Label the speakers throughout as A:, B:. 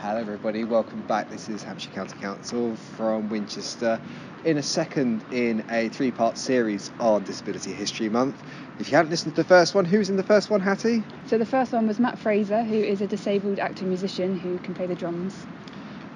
A: Hello everybody, welcome back. This is Hampshire County Council from Winchester in a second in a three-part series on Disability History Month. If you haven't listened to the first one, who's in the first one, Hattie?
B: So the first one was Matt Fraser, who is a disabled acting musician who can play the drums.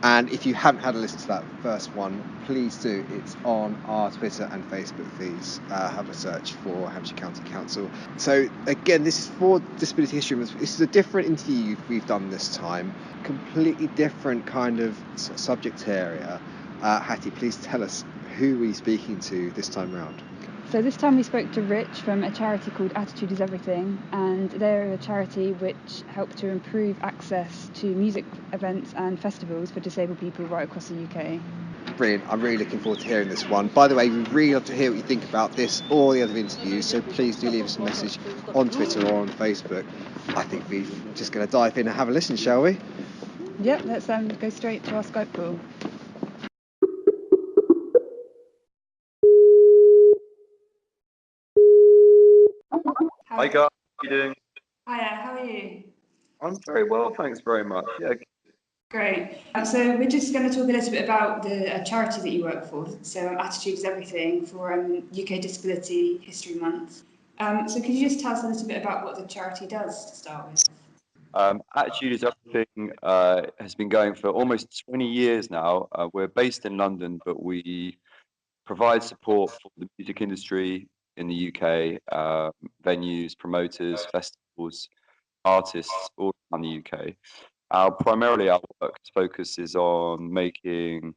A: And if you haven't had a listen to that first one, please do. It's on our Twitter and Facebook feeds. Have a search for Hampshire County Council. So again, this is for Disability History Month. This is a different interview we've done this time. Completely different kind of subject area. Hattie, please tell us who we're speaking to this time round.
B: So this time we spoke to Rich from a charity called Attitude is Everything, and they're a charity which help to improve access to music events and festivals for disabled people right across the UK.
A: Brilliant. I'm really looking forward to hearing this one. By the way, we'd really love to hear what you think about this or the other interviews, so please do leave us a message on Twitter or on Facebook. I think we're just going to dive in and have a listen, shall we?
B: Yep, let's go straight to our Skype call.
C: Hi guys, how are you doing?
B: Hiya, how are you?
C: I'm very well, thanks very much. Yeah.
B: Great. So we're just going to talk a little bit about the charity that you work for. So Attitude is Everything for UK Disability History Month. So could you just tell us a little bit about what the charity does to start with?
C: Attitude is Everything has been going for almost 20 years now. We're based in London, but we provide support for the music industry in the UK, venues, promoters, festivals, artists all around the UK. Primarily our work focus is on making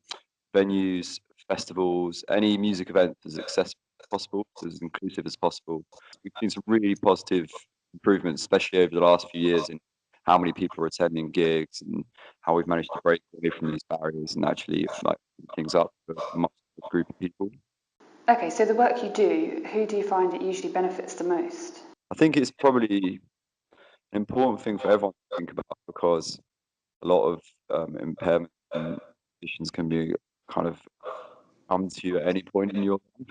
C: venues, festivals, any music events as accessible as possible, as inclusive as possible. We've seen some really positive improvements, especially over the last few years, in how many people are attending gigs and how we've managed to break away from these barriers and actually like things up for a much bigger group of people.
B: Okay, so the work you do, who do you find it usually benefits the most?
C: I think it's probably an important thing for everyone to think about because a lot of impairment and conditions can be kind of come to you at any point in your life.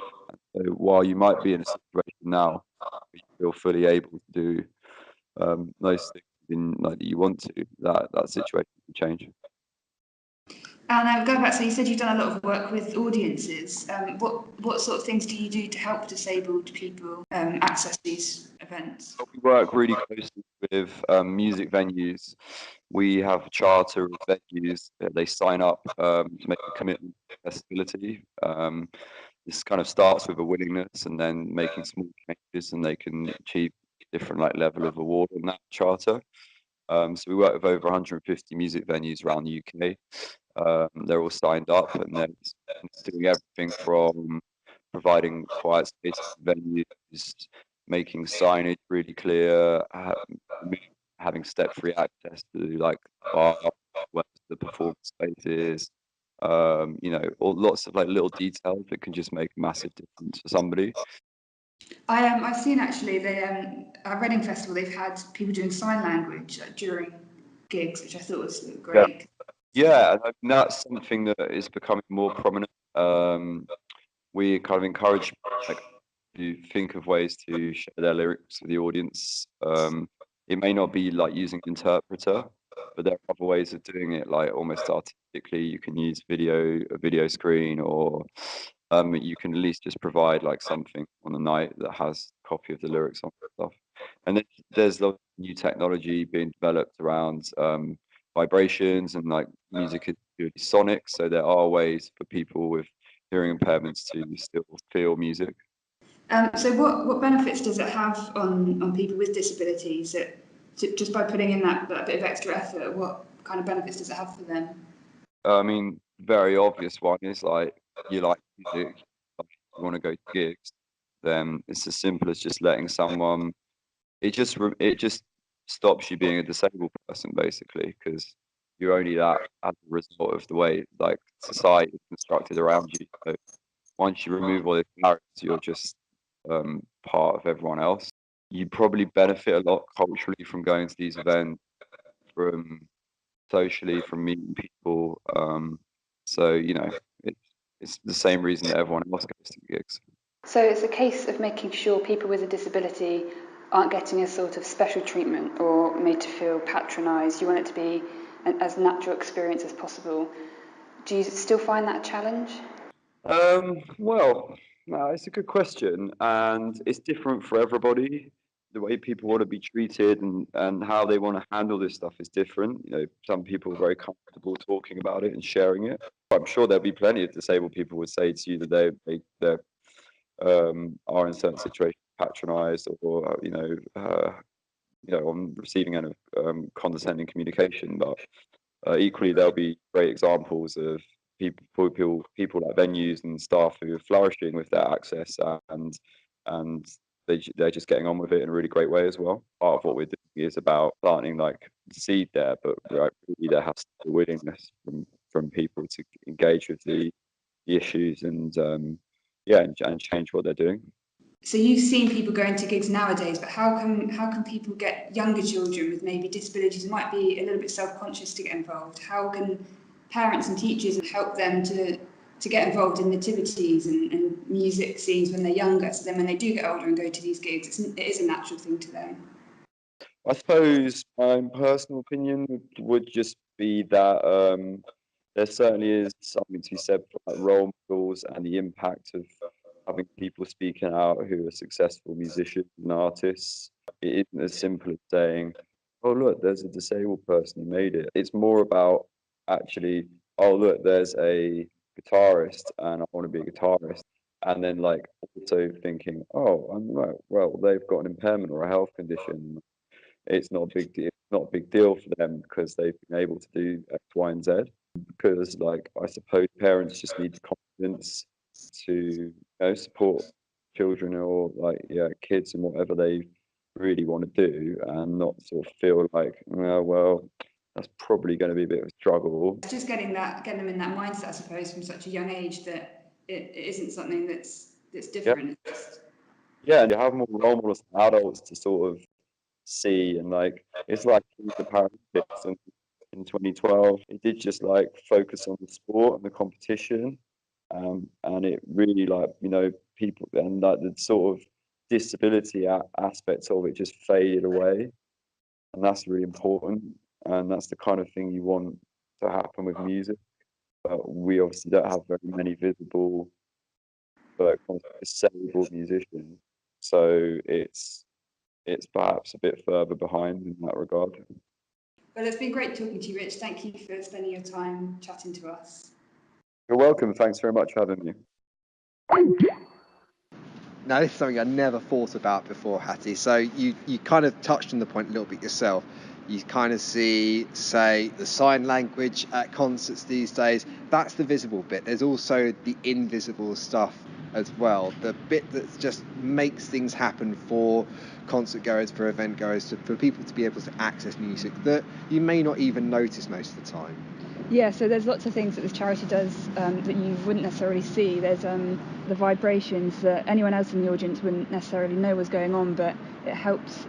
C: So while you might be in a situation now where you feel fully able to do those things that you want to, that situation can change.
B: And going back, so you said you've done a lot of work with audiences. What sort of things do you do to help disabled people access these events?
C: We work really closely with music venues. We have a charter of venues that they sign up to make a commitment to accessibility. This kind of starts with a willingness and then making small changes, and they can achieve different level of award on that charter. So we work with over 150 music venues around the UK. They're all signed up, and they're doing everything from providing quiet space venues, making signage really clear, having step-free access to bar, where the performance space is. Lots of little details that can just make a massive difference for somebody.
B: I've seen actually at Reading Festival they've had people doing sign language during gigs, which I thought was great.
C: Yeah, and that's something that is becoming more prominent. We kind of encourage to think of ways to share their lyrics with the audience. It may not be using an interpreter, but there are other ways of doing it, almost artistically. You can use a video screen, or you can at least just provide something on the night that has a copy of the lyrics on stuff. And then there's a lot of new technology being developed around vibrations, and music is purely sonic, so there are ways for people with hearing impairments to still feel music.
B: So what benefits does it have on people with disabilities? Just by putting in that bit of extra effort, what kind of benefits does it have for them?
C: I mean, very obvious one is you like music, you want to go to gigs, then it's as simple as just letting someone. It just stops you being a disabled person basically, because you're only that as a result of the way society is constructed around you. So once you remove all the barriers, you're just part of everyone else. You probably benefit a lot culturally from going to these events, from socially, from meeting people. So it's the same reason that everyone else goes to gigs.
B: So it's a case of making sure people with a disability aren't getting a sort of special treatment or made to feel patronised. You want it to be as natural experience as possible. Do you still find that a challenge?
C: Well, no, it's a good question, and it's different for everybody. The way people want to be treated and how they want to handle this stuff is different. You know, some people are very comfortable talking about it and sharing it. I'm sure there'll be plenty of disabled people would say to you that they are in certain situations patronised or on receiving end of condescending communication. But equally, there'll be great examples of people like venues and staff who are flourishing with their access and they're just getting on with it in a really great way as well. Part of what we're doing is about planting like seed there, but really there has to be a willingness from people to engage with the issues and change what they're doing.
B: So you've seen people going to gigs nowadays, but how can people get younger children with maybe disabilities who might be a little bit self-conscious to get involved? How can parents and teachers help them to get involved in nativities and music scenes when they're younger, so then when they do get older and go to these gigs, it is a natural thing to them?
C: I suppose my personal opinion would just be that there certainly is something to be said for like role models and the impact of having people speaking out who are successful musicians and artists. It isn't as simple as saying, "Oh look, there's a disabled person who made it." It's more about actually, "Oh look, there's a guitarist, and I want to be a guitarist." And then like also thinking, "Oh, I'm right. Well, they've got an impairment or a health condition. It's not a big deal. Not a big deal for them because they've been able to do X, Y, and Z." Because like I suppose parents just need the confidence to support children or kids in whatever they really want to do and not sort of feel like, oh, well, that's probably going to be a bit of a struggle.
B: It's just getting them in that mindset, I suppose, from such a young age that it isn't something that's different.
C: Yeah, and you have more role models than adults to sort of see, and like it's like the Paralympics in 2012. It did just like focus on the sport and the competition, and it really people and like the sort of disability aspects of it just faded away, and that's really important, and that's the kind of thing you want to happen with music. But we obviously don't have very many visible but disabled musicians, so it's perhaps a bit further behind in that regard.
B: Well, it's been great talking to you, Rich. Thank you for spending your time chatting to us.
C: You're welcome. Thanks very much for having me.
A: Now, this is something I never thought about before, Hattie. So you kind of touched on the point a little bit yourself. You kind of see, say, the sign language at concerts these days. That's the visible bit. There's also the invisible stuff as well. The bit that just makes things happen for concert goers, for event goers, for people to be able to access music that you may not even notice most of the time.
D: Yeah, so there's lots of things that this charity does that you wouldn't necessarily see. There's the vibrations that anyone else in the audience wouldn't necessarily know was going on, but it helps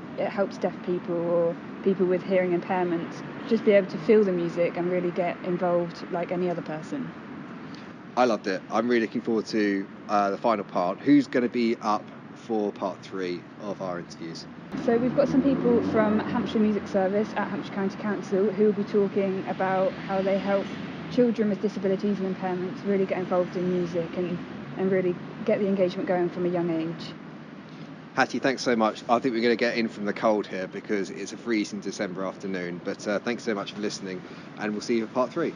D: deaf people or people with hearing impairments just be able to feel the music and really get involved like any other person.
A: I loved it. I'm really looking forward to the final part. Who's going to be up for part 3 of our interviews?
D: So we've got some people from Hampshire Music Service at Hampshire County Council who will be talking about how they help children with disabilities and impairments really get involved in music and really get the engagement going from a young age.
A: Hattie, thanks so much. I think we're going to get in from the cold here because it's a freezing December afternoon, but thanks so much for listening, and we'll see you for part 3.